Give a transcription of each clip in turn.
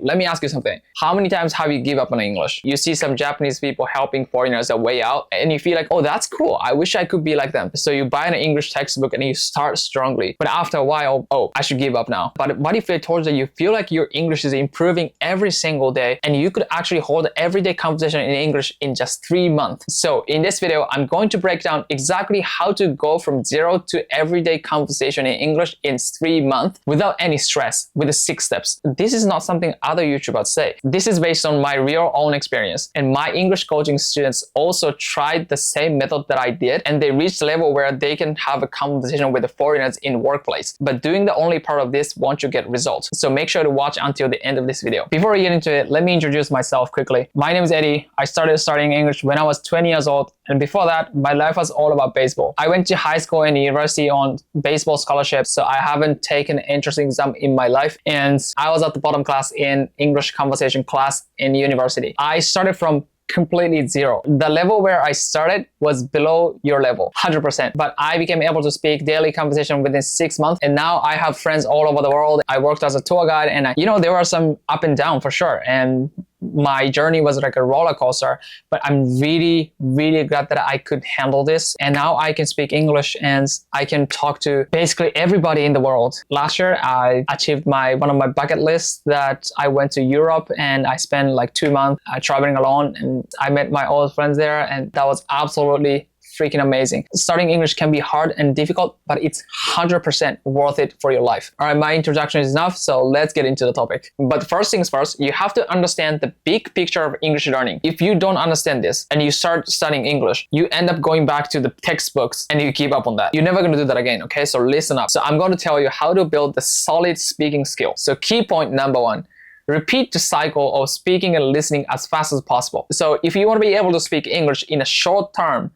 let me ask you something. How many times have you give up on English? You see some Japanese people helping foreigners a way out and you feel like, oh, that's cool. I wish I could be like them. So you buy an English textbook and you start strongly. But after a while, oh, I should give up now. But what if they told you that you feel like your English is improving every single day and you could actually hold an everyday conversation in English in just 3 months? So in this video, I'm going to break down exactly how to go from zero to everyday conversation in English in 3 months without any stress with the 6 steps. This is not something other YouTubers say. This is based on my real own experience, and my English coaching students also tried the same method that I did, and they reached a level where they can have a conversation with the foreigners in workplace. But doing the only part of this won't you get results. So make sure to watch until the end of this video. Before we get into it, let me introduce myself quickly. My name is Eddie. I started studying English when I was 20 years old, and before that, my life was all about baseball. I went to high school and university on baseball scholarships, so I haven't taken an entrance exam in my life, and I was at the bottom class in English conversation class in university. I started from completely zero. The level where I started was below your level, 100%. But I became able to speak daily conversation within 6 months, and now I have friends all over the world. I worked as a tour guide, and there were some up and down for sure. And my journey was like a roller coaster, but I'm really, really glad that I could handle this. And now I can speak English and I can talk to basically everybody in the world. Last year, I achieved one of my bucket lists that I went to Europe and I spent like 2 months traveling alone, and I met my old friends there, and that was absolutely freaking amazing. Starting English can be hard and difficult, but it's 100% worth it for your life. All right, my introduction is enough, so let's get into the topic. But first things first, you have to understand the big picture of English learning. If you don't understand this and you start studying English, you end up going back to the textbooks and you give up on that. You're never going to do that again, okay? So listen up. So I'm going to tell you how to build the solid speaking skill. So key point number 1. Repeat the cycle of speaking and listening as fast as possible. So if you want to be able to speak English in a short term,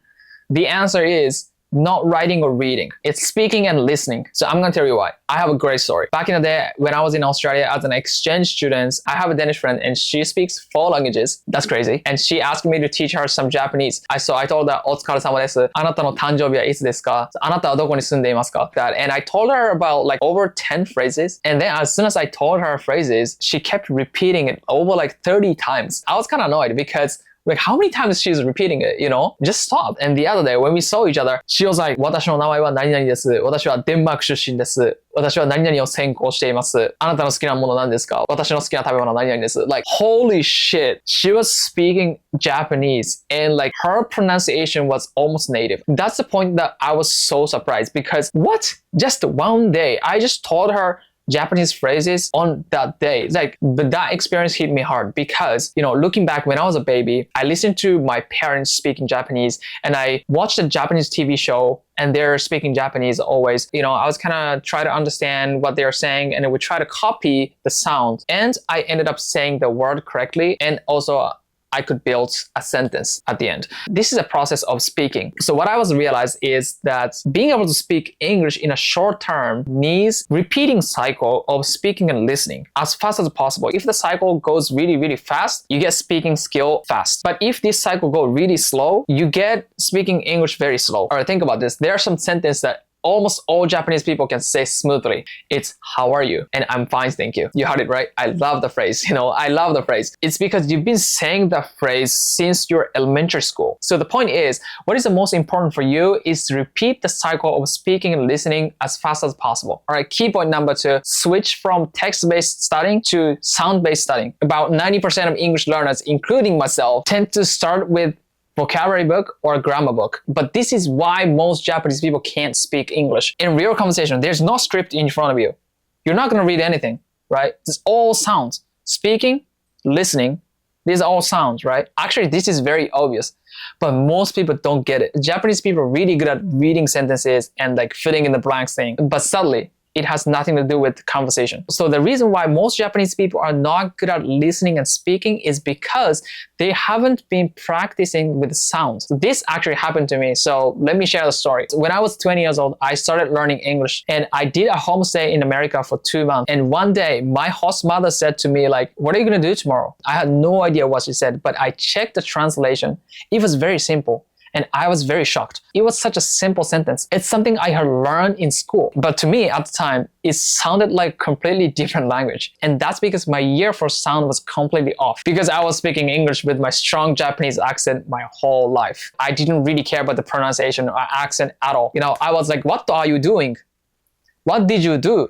the answer is not writing or reading. It's speaking and listening. So I'm going to tell you why. I have a great story. Back in the day, when I was in Australia as an exchange student, I have a Danish friend and she speaks 4 languages. That's crazy. And she asked me to teach her some Japanese. So I told her, お疲れ様です。あなたの誕生日はいつですか？あなたはどこに住んでいますか? And I told her about like over 10 phrases. And then as soon as I told her phrases, she kept repeating it over like 30 times. I was kind of annoyed because like, how many times she's repeating it, Just stop. And the other day, when we saw each other, she was like, 私の名前は何々です。私はデンマーク出身です。私は何々を専攻しています。あなたの好きなもの何ですか？私の好きな食べ物は何々です。Like, holy shit. She was speaking Japanese and like her pronunciation was almost native. That's the point that I was so surprised because what? Just one day, I just told her Japanese phrases on that day. Like that experience hit me hard because, looking back when I was a baby, I listened to my parents speaking Japanese and I watched a Japanese TV show and they're speaking Japanese always. I was kind of try to understand what they're saying and I would try to copy the sound. And I ended up saying the word correctly and also I could build a sentence at the end. This is a process of speaking. So what I was realized is that being able to speak English in a short term needs repeating cycle of speaking and listening as fast as possible. If the cycle goes really, really fast, you get speaking skill fast. But if this cycle goes really slow, you get speaking English very slow. All right, think about this. There are some sentences that almost all Japanese people can say smoothly. It's, how are you? And I'm fine, thank you. You heard it right. I love the phrase. I love the phrase. It's because you've been saying the phrase since your elementary school. So the point is, what is the most important for you is to repeat the cycle of speaking and listening as fast as possible. All right, key point number 2, switch from text-based studying to sound-based studying. About 90% of English learners, including myself, tend to start with vocabulary book or grammar book. But this is why most Japanese people can't speak English. In real conversation, there's no script in front of you. You're not going to read anything, right? It's all sounds. Speaking, listening, these are all sounds, right? Actually, this is very obvious, but most people don't get it. Japanese people are really good at reading sentences and like filling in the blanks thing. But sadly, it has nothing to do with conversation. So the reason why most Japanese people are not good at listening and speaking is because they haven't been practicing with sounds. This actually happened to me. So let me share the story. When I was 20 years old, I started learning English and I did a homestay in America for 2 months. And one day my host mother said to me like, what are you going to do tomorrow? I had no idea what she said, but I checked the translation. It was very simple. And I was very shocked. It was such a simple sentence. It's something I had learned in school. But to me at the time, it sounded like completely different language. And that's because my ear for sound was completely off. Because I was speaking English with my strong Japanese accent my whole life. I didn't really care about the pronunciation or accent at all. I was like, what are you doing? What did you do?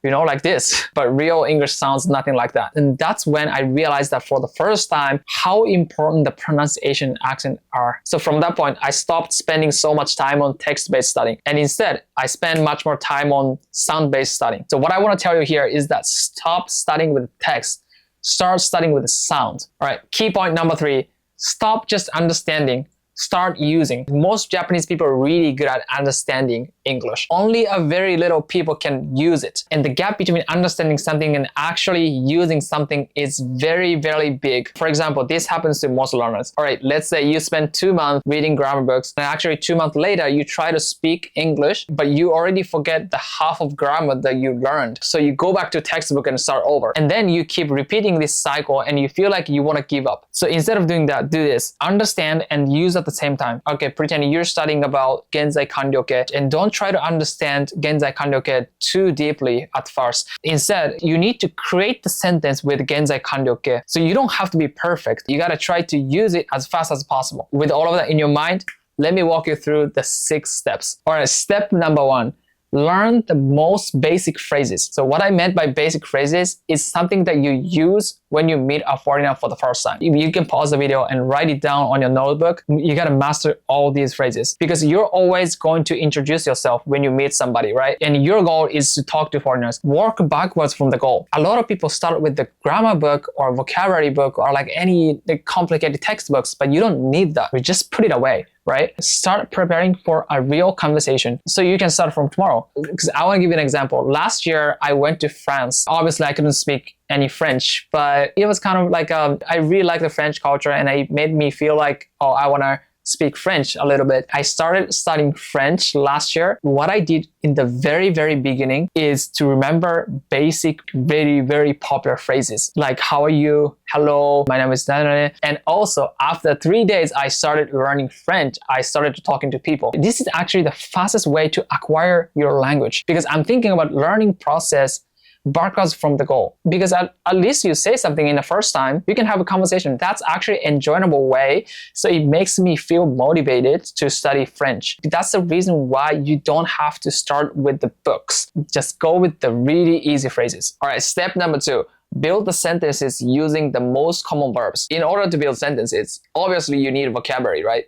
Like this. But real English sounds nothing like that. And that's when I realized that for the first time, how important the pronunciation and accent are. So from that point, I stopped spending so much time on text-based studying. And instead, I spend much more time on sound-based studying. So what I want to tell you here is that stop studying with text. Start studying with sound. All right, key point number 3, stop just understanding. Start using. Most Japanese people are really good at understanding English. Only a very little people can use it. And the gap between understanding something and actually using something is very, very big. For example, this happens to most learners. All right, let's say you spend 2 months reading grammar books, and actually 2 months later, you try to speak English, but you already forget the half of grammar that you learned. So you go back to textbook and start over. And then you keep repeating this cycle and you feel like you want to give up. So instead of doing that, do this. Understand and use at the same time. Okay, pretend you're studying about genzai kanyōke and don't try to understand genzai kanyōke too deeply at first. Instead, you need to create the sentence with genzai kanyōke. So you don't have to be perfect. You gotta try to use it as fast as possible. With all of that in your mind, let me walk you through the 6 steps. All right, step number 1. Learn the most basic phrases. So what I meant by basic phrases is something that you use when you meet a foreigner for the first time. You can pause the video and write it down on your notebook. You gotta master all these phrases because you're always going to introduce yourself when you meet somebody, right? And your goal is to talk to foreigners. Work backwards from the goal. A lot of people start with the grammar book or vocabulary book or like any complicated textbooks, but you don't need that. You just put it away. Right? Start preparing for a real conversation. So you can start from tomorrow. Because I want to give you an example. Last year, I went to France. Obviously, I couldn't speak any French, but it was kind of like, I really like the French culture and it made me feel like, oh, I want to speak French a little bit. I started studying French last year. What I did in the very, very beginning is to remember basic, very, very popular phrases like, how are you? Hello, my name is Daniel. And also after 3 days, I started learning French. I started talking to people. This is actually the fastest way to acquire your language because I'm thinking about learning process backwards from the goal. Because at least you say something in the first time, you can have a conversation. That's actually an enjoyable way. So it makes me feel motivated to study French. That's the reason why you don't have to start with the books. Just go with the really easy phrases. All right, step number 2. Build the sentences using the most common verbs. In order to build sentences, obviously you need vocabulary, right?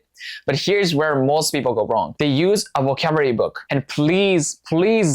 But here's where most people go wrong. They use a vocabulary book and please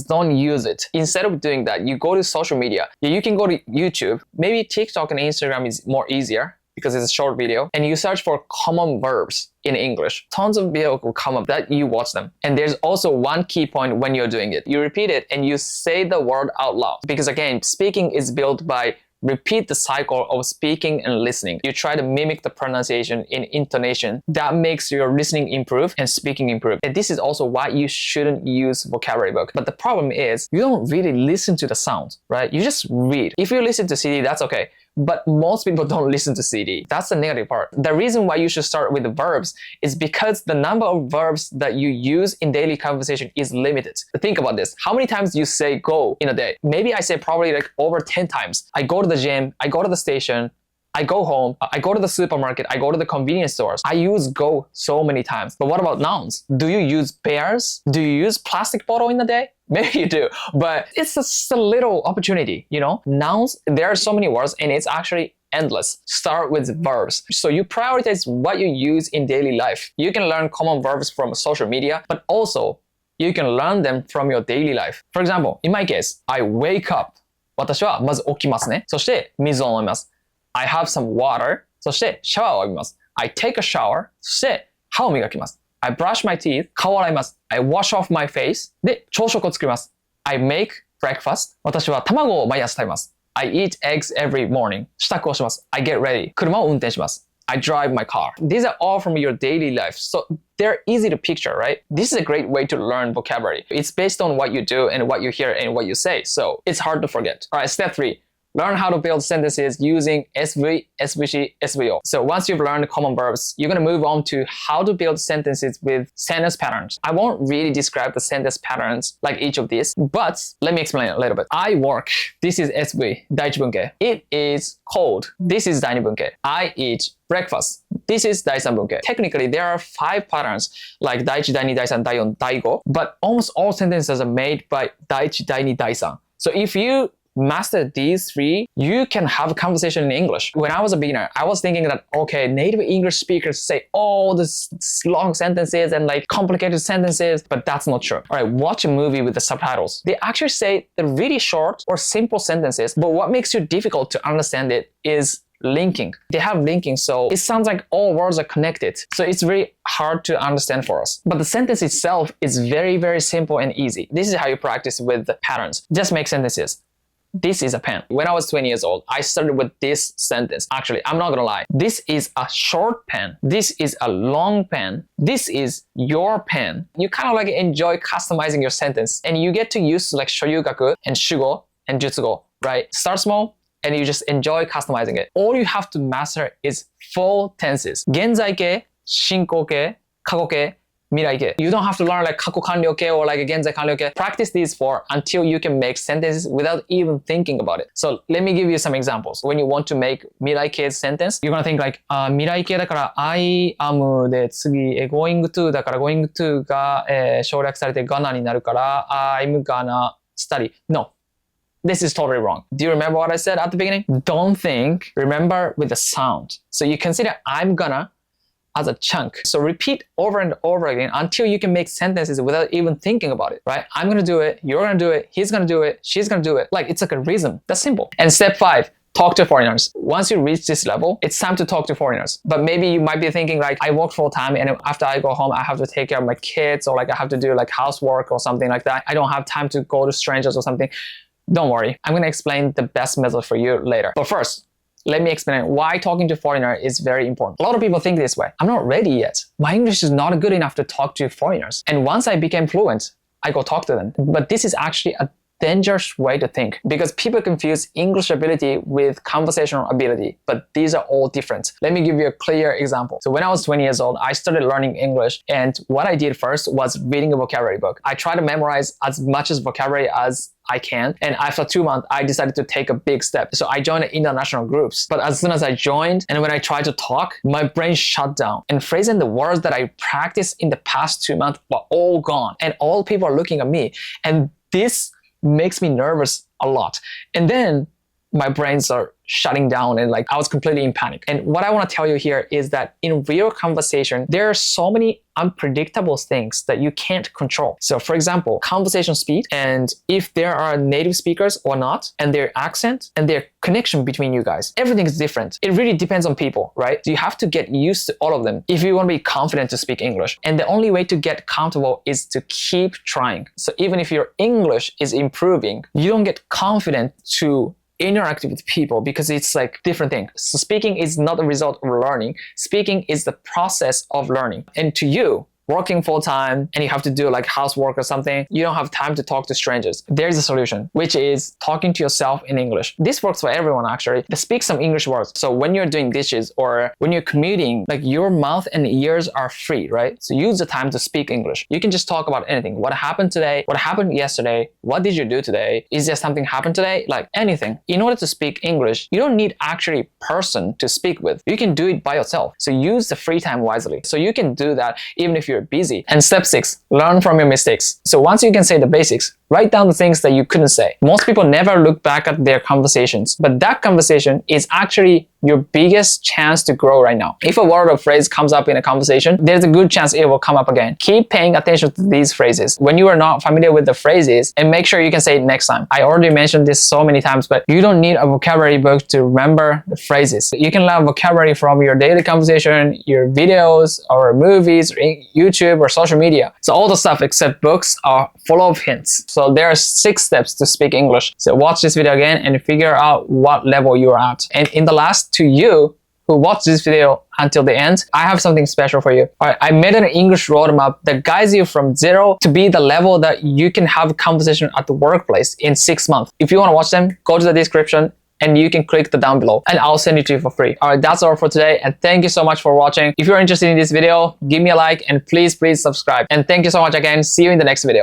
don't use it. Instead of doing that, you go to social media. You can go to YouTube. Maybe TikTok and Instagram is more easier because it's a short video. And you search for common verbs in English. Tons of videos will come up that you watch them. And there's also one key point when you're doing it. You repeat it and you say the word out loud. Because again, speaking is built by repeat the cycle of speaking and listening. You try to mimic the pronunciation in intonation. That makes your listening improve and speaking improve. And this is also why you shouldn't use vocabulary book. But the problem is you don't really listen to the sound, right? You just read. If you listen to CD, that's okay. But most people don't listen to CD. That's the negative part. The reason why you should start with the verbs is because the number of verbs that you use in daily conversation is limited. Think about this. How many times do you say go in a day? Maybe I say probably like over 10 times. I go to the gym, I go to the station, I go home, I go to the supermarket, I go to the convenience stores. I use go so many times. But what about nouns? Do you use bears? Do you use plastic bottle in a day? Maybe you do, but it's just a little opportunity, Nouns, there are so many words and it's actually endless. Start with verbs. So you prioritize what you use in daily life. You can learn common verbs from social media, but also you can learn them from your daily life. For example, in my case, I wake up. 私はまず起きますね。そして水を飲みます。I have some water. そしてシャワーを浴びます。I take a shower. そして歯を磨きます。I brush my teeth. 顔を洗います。I wash off my face. で、朝食を作ります。I make breakfast. 私は卵を毎朝食べます。I eat eggs every morning. 支度をします。I get ready. 車を運転します。I drive my car. These are all from your daily life. So they're easy to picture, right? This is a great way to learn vocabulary. It's based on what you do and what you hear and what you say. So it's hard to forget. All right, step 3. Learn how to build sentences using SV, SVC, SVO. So once you've learned common verbs, you're going to move on to how to build sentences with sentence patterns. I won't really describe the sentence patterns like each of these, but let me explain it a little bit. I work. This is SV, 第一文型. It is cold. This is 第二文型. I eat breakfast. This is 第三文型. Technically, there are 5 patterns like 第一、第二、第三、第四、第五, but almost all sentences are made by 第一、第二、第三. So if you master these 3, you can have a conversation in English. When I was a beginner, I was thinking that, okay, native English speakers say all these long sentences and like complicated sentences, but that's not true. All right, watch a movie with the subtitles. They actually say the really short or simple sentences, but what makes it difficult to understand it is linking. They have linking, so it sounds like all words are connected. So it's very hard to understand for us. But the sentence itself is very, very simple and easy. This is how you practice with the patterns. Just make sentences. This is a pen. When I was 20 years old, I started with this sentence. Actually, I'm not gonna lie. This is a short pen. This is a long pen. This is your pen. You kind of like enjoy customizing your sentence, and you get to use like shoryugaku and shugo and jutsugo, right? Start small, and you just enjoy customizing it. All you have to master is 4 tenses. 現在形、進行形、過去形、未来形. You don't have to learn like 過去完了形 or like 現在完了形. Practice these 4 until you can make sentences without even thinking about it. So let me give you some examples. When you want to make 未来形 sentence, you're gonna think like 未来形だから I am で次going to だから going to が、省略されて gonna になるから I'm gonna study. No. This is totally wrong. Do you remember what I said at the beginning? Don't think, remember with the sound. So you consider I'm gonna as a chunk. So repeat over and over again until you can make sentences without even thinking about it, right? I'm gonna do it, you're gonna do it, he's gonna do it, she's gonna do it. Like it's like a rhythm. That's simple. And step 5, talk to foreigners. Once you reach this level, it's time to talk to foreigners. But maybe you might be thinking like, I work full time and after I go home, I have to take care of my kids or like I have to do like housework or something like that. I don't have time to go to strangers or something. Don't worry, I'm gonna explain the best method for you later. But first, let me explain why talking to foreigner is very important. A lot of people think this way. I'm not ready yet. My English is not good enough to talk to foreigners. And once I became fluent, I go talk to them. But this is actually a dangerous way to think because people confuse English ability with conversational ability, but these are all different. Let me give you a clear example. So when I was 20 years old, I started learning English, and what I did first was reading a vocabulary book. I tried to memorize as much as vocabulary as I can, and after 2 months, I decided to take a big step. So I joined international groups, but as soon as I joined, and when I tried to talk, my brain shut down. And phrases and the words that I practiced in the past 2 months were all gone, and all people are looking at me, and this makes me nervous a lot. And then my brains are shutting down and like I was completely in panic. And what I want to tell you here is that in real conversation, there are so many unpredictable things that you can't control. So for example, conversation speed, and if there are native speakers or not, and their accent and their connection between you guys, everything is different. It really depends on people, right? So you have to get used to all of them if you want to be confident to speak English. And the only way to get comfortable is to keep trying. So even if your English is improving, you don't get confident to interact with people because it's like different thing. So speaking is not the result of learning. Speaking is the process of learning. And to you, working full time and you have to do like housework or something, you don't have time to talk to strangers. There's a solution, which is talking to yourself in English. This works for everyone actually. Speak some English words. So when you're doing dishes or when you're commuting, like your mouth and ears are free, right? So use the time to speak English. You can just talk about anything. What happened today? What happened yesterday? What did you do today? Is there something happened today? Like anything. In order to speak English, you don't need actually person to speak with. You can do it by yourself. So use the free time wisely. So you can do that even if you're busy. And step 6, learn from your mistakes. So once you can say the basics, write down the things that you couldn't say. Most people never look back at their conversations, but that conversation is actually your biggest chance to grow right now. If a word or phrase comes up in a conversation, there's a good chance it will come up again. Keep paying attention to these phrases. When you are not familiar with the phrases, and make sure you can say it next time. I already mentioned this so many times, but you don't need a vocabulary book to remember the phrases. You can learn vocabulary from your daily conversation, your videos, or movies, or YouTube, or social media. So all the stuff except books are full of hints. So there are 6 steps to speak English. So watch this video again and figure out what level you're at. And in the last, to you who watched this video until the end, I have something special for you. All right, I made an English roadmap that guides you from 0 to be the level that you can have a conversation at the workplace in 6 months. If you want to watch them, go to the description and you can click the down below and I'll send it to you for free. Alright, that's all for today, and thank you so much for watching. If you're interested in this video, give me a like and please subscribe. And thank you so much again. See you in the next video.